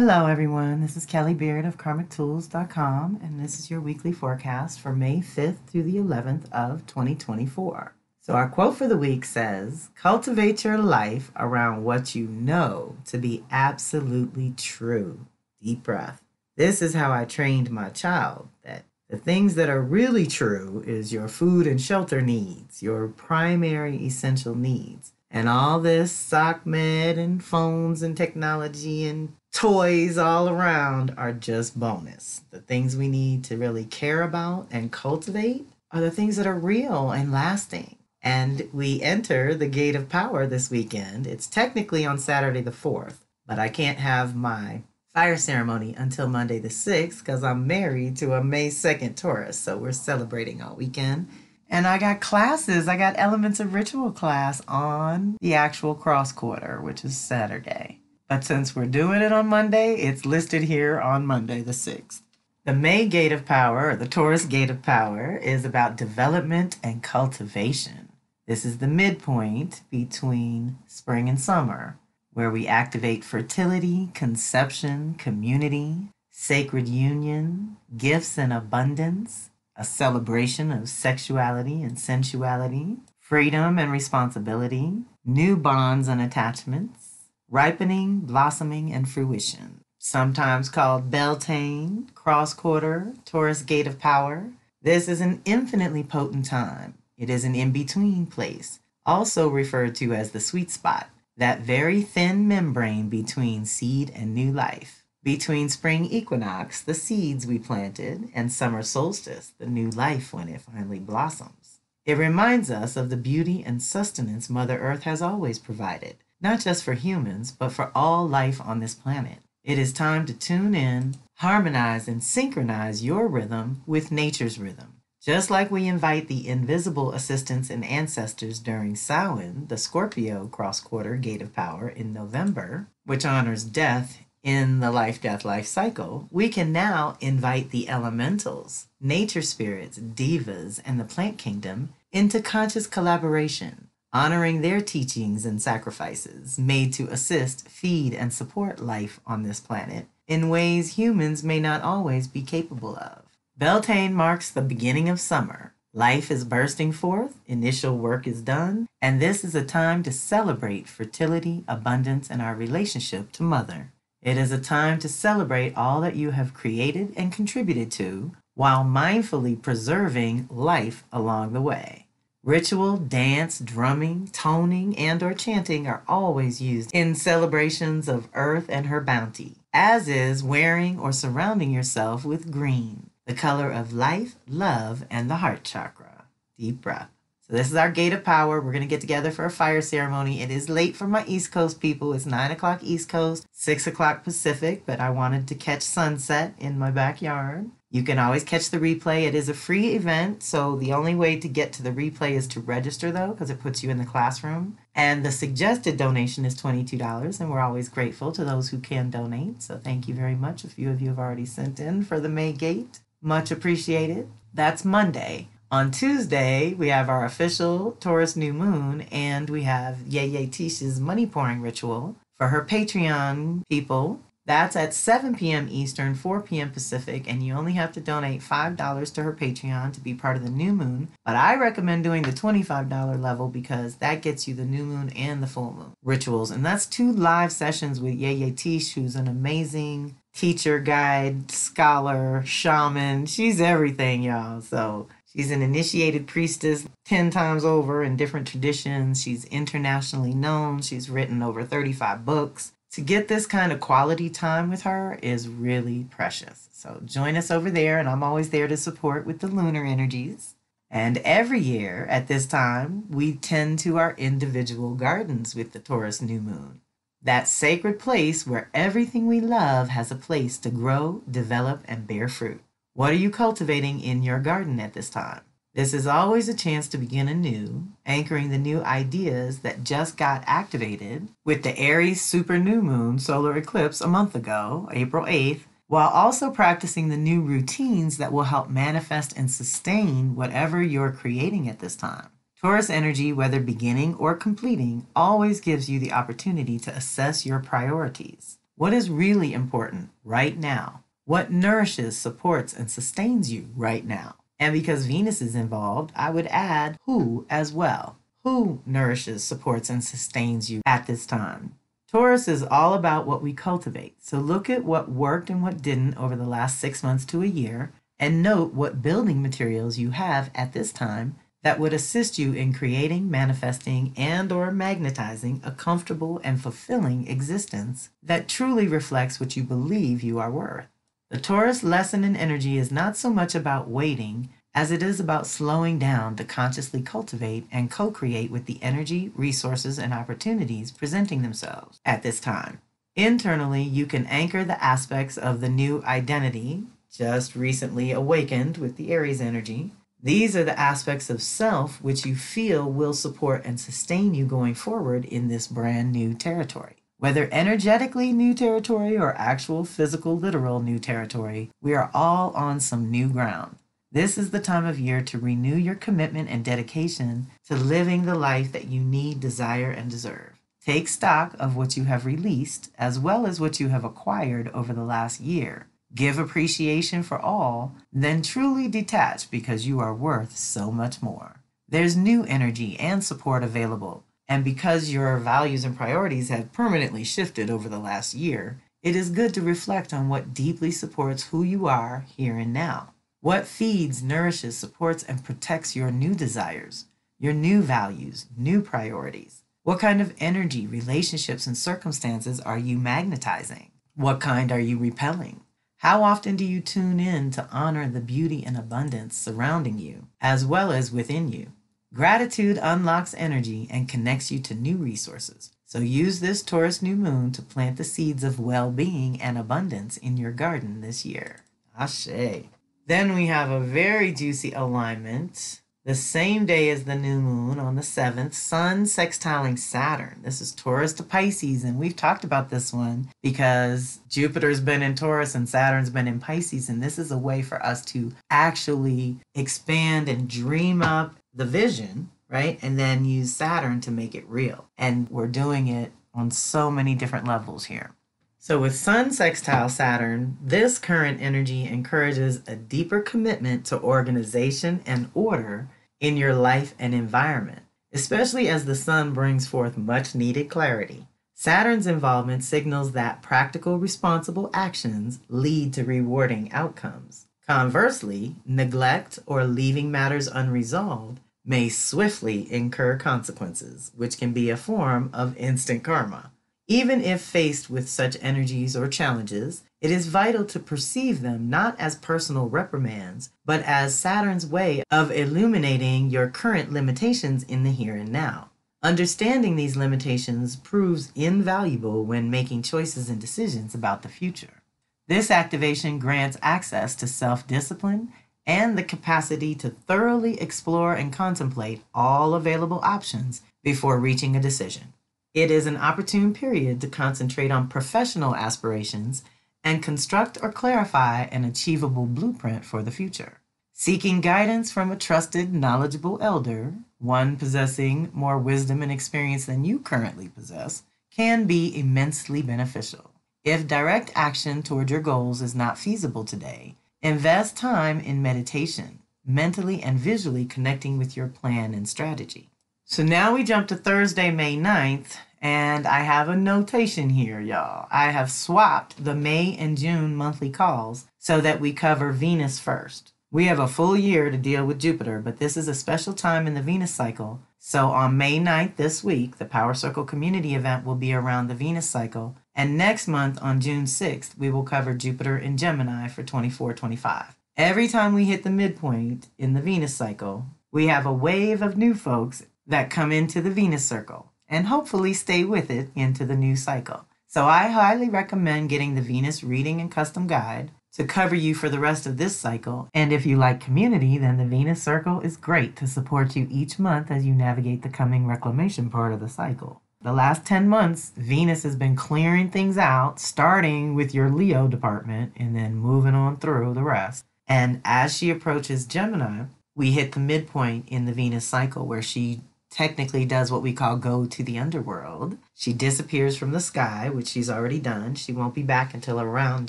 Hello, everyone. This is Kelly Beard of KarmicTools.com, and this is your weekly forecast for May 5th through the 11th of 2024. So our quote for the week says, "Cultivate your life around what you know to be absolutely true." Deep breath. This is how I trained my child, that the things that are really true is your food and shelter needs, your primary essential needs. And all this sock med and phones and technology and toys all around are just bonus. The things we need to really care about and cultivate are the things that are real and lasting. And we enter the gate of power this weekend. It's technically on Saturday the 4th, but I can't have my fire ceremony until Monday the 6th because I'm married to a May 2nd Taurus. So we're celebrating all weekend. And I got classes. I got Elements of Ritual class on the actual cross quarter, which is Saturday. But since we're doing it on Monday, it's listed here on Monday the 6th. The May Gate of Power, or the Taurus Gate of Power, is about development and cultivation. This is the midpoint between spring and summer, where we activate fertility, conception, community, sacred union, gifts and abundance, a celebration of sexuality and sensuality, freedom and responsibility, new bonds and attachments, ripening, blossoming, and fruition. Sometimes called Beltane, cross quarter, Taurus Gate of Power. This is an infinitely potent time. It is an in-between place, also referred to as the sweet spot, that very thin membrane between seed and new life. Between spring equinox, the seeds we planted, and summer solstice, the new life when it finally blossoms. It reminds us of the beauty and sustenance Mother Earth has always provided, not just for humans, but for all life on this planet. It is time to tune in, harmonize, and synchronize your rhythm with nature's rhythm. Just like we invite the invisible assistants and ancestors during Samhain, the Scorpio cross-quarter Gate of Power in November, which honors death in the life-death-life cycle, we can now invite the elementals, nature spirits, divas, and the plant kingdom into conscious collaboration, honoring their teachings and sacrifices made to assist, feed, and support life on this planet in ways humans may not always be capable of. Beltane marks the beginning of summer. Life is bursting forth, initial work is done, and this is a time to celebrate fertility, abundance, and our relationship to Mother. It is a time to celebrate all that you have created and contributed to while mindfully preserving life along the way. Ritual, dance, drumming, toning, and/or chanting are always used in celebrations of Earth and her bounty, as is wearing or surrounding yourself with green, the color of life, love, and the heart chakra. Deep breath. So this is our Gate of Power. We're going to get together for a fire ceremony. It is late for my East Coast people. It's 9 o'clock East Coast, 6 o'clock Pacific, but I wanted to catch sunset in my backyard. You can always catch the replay. It is a free event, so the only way to get to the replay is to register, though, because it puts you in the classroom. And the suggested donation is $22, and we're always grateful to those who can donate. So thank you very much. A few of you have already sent in for the May Gate. Much appreciated. That's Monday. On Tuesday, we have our official Taurus new moon, and we have YeYe Teish's money pouring ritual for her Patreon people. That's at 7 p.m. Eastern, 4 p.m. Pacific, and you only have to donate $5 to her Patreon to be part of the new moon. But I recommend doing the $25 level because that gets you the new moon and the full moon rituals. And that's 2 live sessions with YeYe Teish, who's an amazing teacher, guide, scholar, shaman. She's everything, y'all. So she's an initiated priestess 10 times over in different traditions. She's internationally known. She's written over 35 books. To get this kind of quality time with her is really precious. So join us over there, and I'm always there to support with the lunar energies. And every year at this time, we tend to our individual gardens with the Taurus new moon. That sacred place where everything we love has a place to grow, develop, and bear fruit. What are you cultivating in your garden at this time? This is always a chance to begin anew, anchoring the new ideas that just got activated with the Aries super new moon solar eclipse a month ago, April 8th, while also practicing the new routines that will help manifest and sustain whatever you're creating at this time. Taurus energy, whether beginning or completing, always gives you the opportunity to assess your priorities. What is really important right now? What nourishes, supports, and sustains you right now? And because Venus is involved, I would add who as well. Who nourishes, supports, and sustains you at this time? Taurus is all about what we cultivate. So look at what worked and what didn't over the last 6 months to a year, and note what building materials you have at this time that would assist you in creating, manifesting, and/or magnetizing a comfortable and fulfilling existence that truly reflects what you believe you are worth. The Taurus lesson and energy is not so much about waiting as it is about slowing down to consciously cultivate and co-create with the energy, resources, and opportunities presenting themselves at this time. Internally, you can anchor the aspects of the new identity, just recently awakened with the Aries energy. These are the aspects of self which you feel will support and sustain you going forward in this brand new territory. Whether energetically new territory or actual physical, literal new territory, we are all on some new ground. This is the time of year to renew your commitment and dedication to living the life that you need, desire, and deserve. Take stock of what you have released as well as what you have acquired over the last year. Give appreciation for all, then truly detach because you are worth so much more. There's new energy and support available, and because your values and priorities have permanently shifted over the last year, it is good to reflect on what deeply supports who you are here and now. What feeds, nourishes, supports, and protects your new desires, your new values, new priorities? What kind of energy, relationships, and circumstances are you magnetizing? What kind are you repelling? How often do you tune in to honor the beauty and abundance surrounding you, as well as within you? Gratitude unlocks energy and connects you to new resources. So use this Taurus new moon to plant the seeds of well-being and abundance in your garden this year. Ashe. Then we have a very juicy alignment. The same day as the new moon on the 7th, Sun sextiling Saturn. This is Taurus to Pisces, and we've talked about this one because Jupiter's been in Taurus and Saturn's been in Pisces, and this is a way for us to actually expand and dream up the vision, right? And then use Saturn to make it real. And we're doing it on so many different levels here. So with Sun sextile Saturn, this current energy encourages a deeper commitment to organization and order in your life and environment, especially as the Sun brings forth much needed clarity. Saturn's involvement signals that practical, responsible actions lead to rewarding outcomes. Conversely, neglect or leaving matters unresolved may swiftly incur consequences, which can be a form of instant karma. Even if faced with such energies or challenges, it is vital to perceive them not as personal reprimands, but as Saturn's way of illuminating your current limitations in the here and now. Understanding these limitations proves invaluable when making choices and decisions about the future. This activation grants access to self-discipline and the capacity to thoroughly explore and contemplate all available options before reaching a decision. It is an opportune period to concentrate on professional aspirations and construct or clarify an achievable blueprint for the future. Seeking guidance from a trusted, knowledgeable elder, one possessing more wisdom and experience than you currently possess, can be immensely beneficial. If direct action toward your goals is not feasible today, invest time in meditation, mentally and visually connecting with your plan and strategy. So now we jump to Thursday, May 9th, and I have a notation here, y'all. I have swapped the May and June monthly calls so that we cover Venus first. We have a full year to deal with Jupiter, but this is a special time in the Venus cycle. So on May 9th this week, the Power Circle community event will be around the Venus cycle. And next month on June 6th, we will cover Jupiter in Gemini for 24-25. Every time we hit the midpoint in the Venus cycle, we have a wave of new folks that come into the Venus circle and hopefully stay with it into the new cycle. So I highly recommend getting the Venus reading and custom guide to cover you for the rest of this cycle. And if you like community, then the Venus circle is great to support you each month as you navigate the coming reclamation part of the cycle. The last 10 months, Venus has been clearing things out, starting with your Leo department and then moving on through the rest. And as she approaches Gemini, we hit the midpoint in the Venus cycle where she technically does what we call go to the underworld. She disappears from the sky, which she's already done. She won't be back until around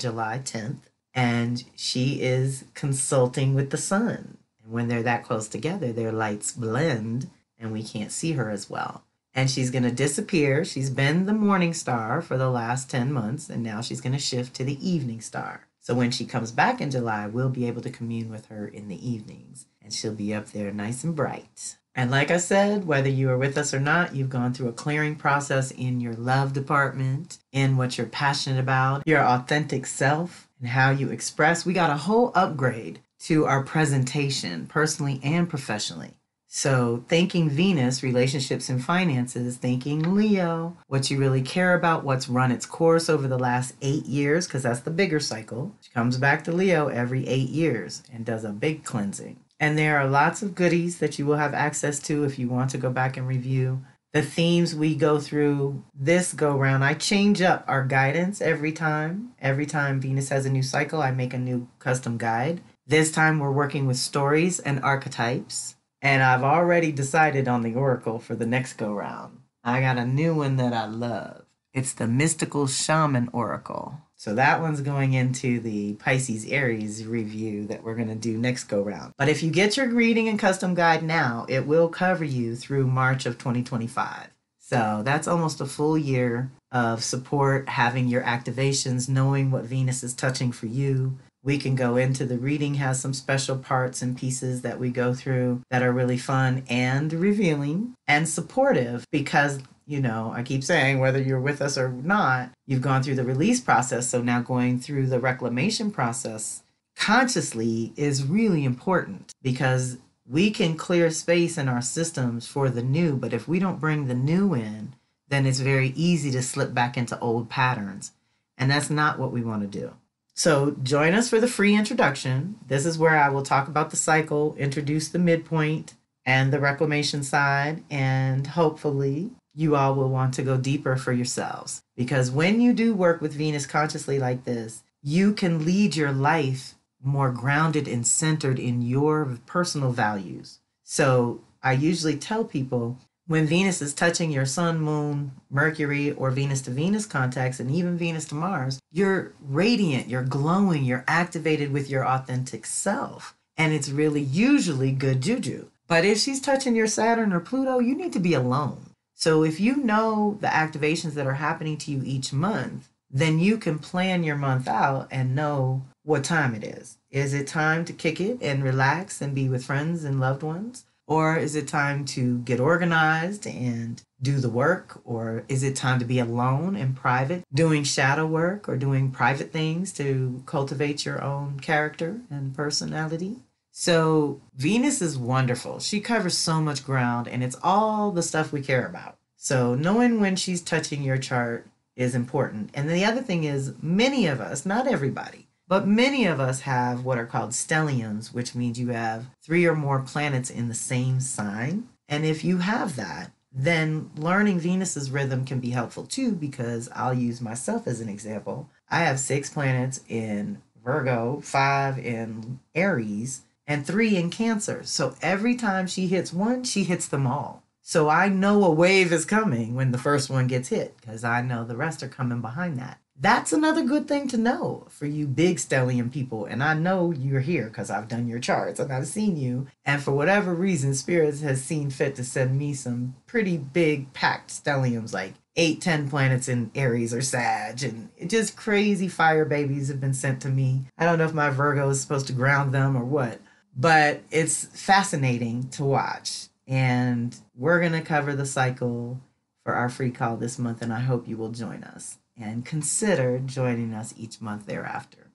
July 10th. And she is consulting with the sun. And when they're that close together, their lights blend and we can't see her as well. And she's going to disappear. She's been the morning star for the last 10 months, and now she's going to shift to the evening star. So when she comes back in July, we'll be able to commune with her in the evenings, and she'll be up there nice and bright. And like I said, whether you are with us or not, you've gone through a clearing process in your love department, in what you're passionate about, your authentic self, and how you express. We got a whole upgrade to our presentation, personally and professionally. So thanking Venus, relationships and finances, thanking Leo, what you really care about, what's run its course over the last 8 years, because that's the bigger cycle. She comes back to Leo every 8 years and does a big cleansing. And there are lots of goodies that you will have access to if you want to go back and review the themes we go through this go round. I change up our guidance every time. Every time Venus has a new cycle, I make a new custom guide. This time we're working with stories and archetypes. And I've already decided on the oracle for the next go round. I got a new one that I love. It's the Mystical Shaman Oracle. So that one's going into the Pisces Aries review that we're going to do next go round. But if you get your reading and custom guide now, it will cover you through March of 2025. So that's almost a full year of support, having your activations, knowing what Venus is touching for you. We can go into the reading, has some special parts and pieces that we go through that are really fun and revealing and supportive because, you know, I keep saying whether you're with us or not, you've gone through the release process. So now going through the reclamation process consciously is really important because we can clear space in our systems for the new. But if we don't bring the new in, then it's very easy to slip back into old patterns. And that's not what we want to do. So join us for the free introduction. This is where I will talk about the cycle, introduce the midpoint and the reclamation side, and hopefully you all will want to go deeper for yourselves. Because when you do work with Venus consciously like this, you can lead your life more grounded and centered in your personal values. So I usually tell people, when Venus is touching your sun, moon, Mercury, or Venus to Venus contacts, and even Venus to Mars, you're radiant, you're glowing, you're activated with your authentic self. And it's really usually good juju. But if she's touching your Saturn or Pluto, you need to be alone. So if you know the activations that are happening to you each month, then you can plan your month out and know what time it is. Is it time to kick it and relax and be with friends and loved ones? Or is it time to get organized and do the work? Or is it time to be alone and private, doing shadow work or doing private things to cultivate your own character and personality? So Venus is wonderful. She covers so much ground and it's all the stuff we care about. So knowing when she's touching your chart is important. And the other thing is many of us, not everybody, but many of us have what are called stelliums, which means you have 3 or more planets in the same sign. And if you have that, then learning Venus's rhythm can be helpful too, because I'll use myself as an example. I have 6 planets in Virgo, 5 in Aries, and 3 in Cancer. So every time she hits one, she hits them all. So I know a wave is coming when the first one gets hit, because I know the rest are coming behind that. That's another good thing to know for you big stellium people. And I know you're here because I've done your charts and I've seen you. And for whatever reason, Spirits has seen fit to send me some pretty big packed stelliums, like 8, 10 planets in Aries or Sag. And just crazy fire babies have been sent to me. I don't know if my Virgo is supposed to ground them or what, but it's fascinating to watch. And we're going to cover the cycle for our free call this month. And I hope you will join us. And consider joining us each month thereafter.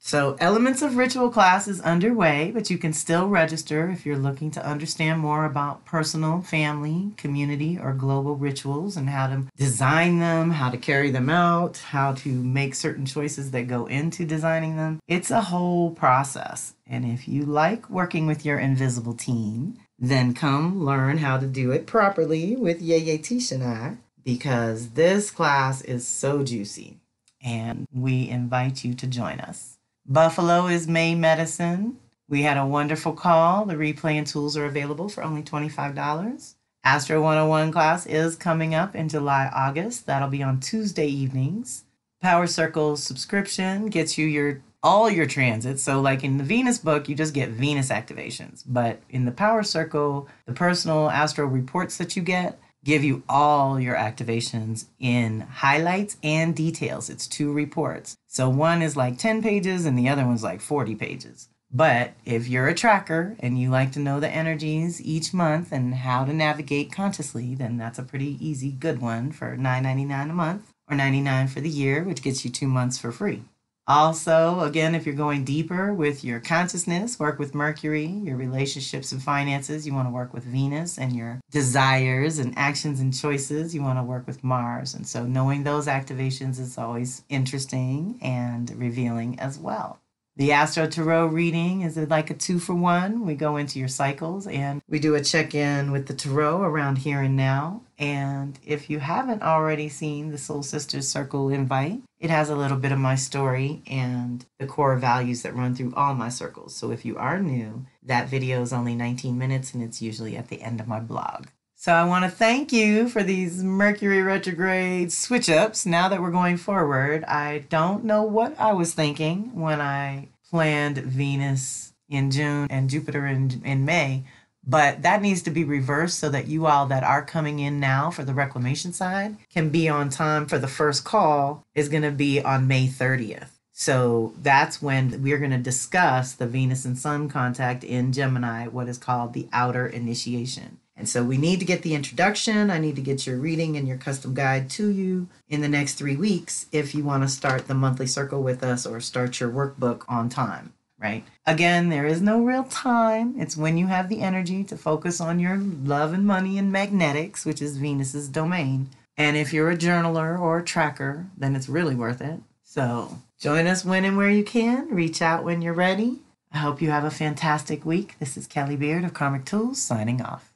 So Elements of Ritual class is underway, but you can still register if you're looking to understand more about personal, family, community, or global rituals and how to design them, how to carry them out, how to make certain choices that go into designing them. It's a whole process. And if you like working with your invisible team, then come learn how to do it properly with YeYe, Teish, and I. Because this class is so juicy and we invite you to join us. Buffalo is May Medicine. We had a wonderful call. The replay and tools are available for only $25. Astro 101 class is coming up in July, August. That'll be on Tuesday evenings. Power Circle subscription gets you all your transits. So like in the Venus book, you just get Venus activations. But in the Power Circle, the personal astro reports that you get give you all your activations in highlights and details. It's 2 reports. So one is like 10 pages and the other one's like 40 pages. But if you're a tracker and you like to know the energies each month and how to navigate consciously, then that's a pretty easy, good one for $9.99 a month or $99 for the year, which gets you 2 months for free. Also, again, if you're going deeper with your consciousness, work with Mercury, your relationships and finances, you want to work with Venus, and your desires and actions and choices, you want to work with Mars. And so knowing those activations is always interesting and revealing as well. The Astro Tarot reading is like a 2-for-1. We go into your cycles and we do a check-in with the Tarot around here and now. And if you haven't already seen the Soul Sisters Circle invite, it has a little bit of my story and the core values that run through all my circles. So if you are new, that video is only 19 minutes and it's usually at the end of my blog. So I want to thank you for these Mercury retrograde switch-ups. Now that we're going forward, I don't know what I was thinking when I planned Venus in June and Jupiter in May, but that needs to be reversed so that you all that are coming in now for the reclamation side can be on time for the first call is going to be on May 30th. So that's when we're going to discuss the Venus and Sun contact in Gemini, what is called the outer initiation. And so we need to get the introduction. I need to get your reading and your custom guide to you in the next 3 weeks if you want to start the monthly circle with us or start your workbook on time, right? Again, there is no real time. It's when you have the energy to focus on your love and money and magnetics, which is Venus's domain. And if you're a journaler or a tracker, then it's really worth it. So join us when and where you can. Reach out when you're ready. I hope you have a fantastic week. This is Kelly Beard of Karmic Tools signing off.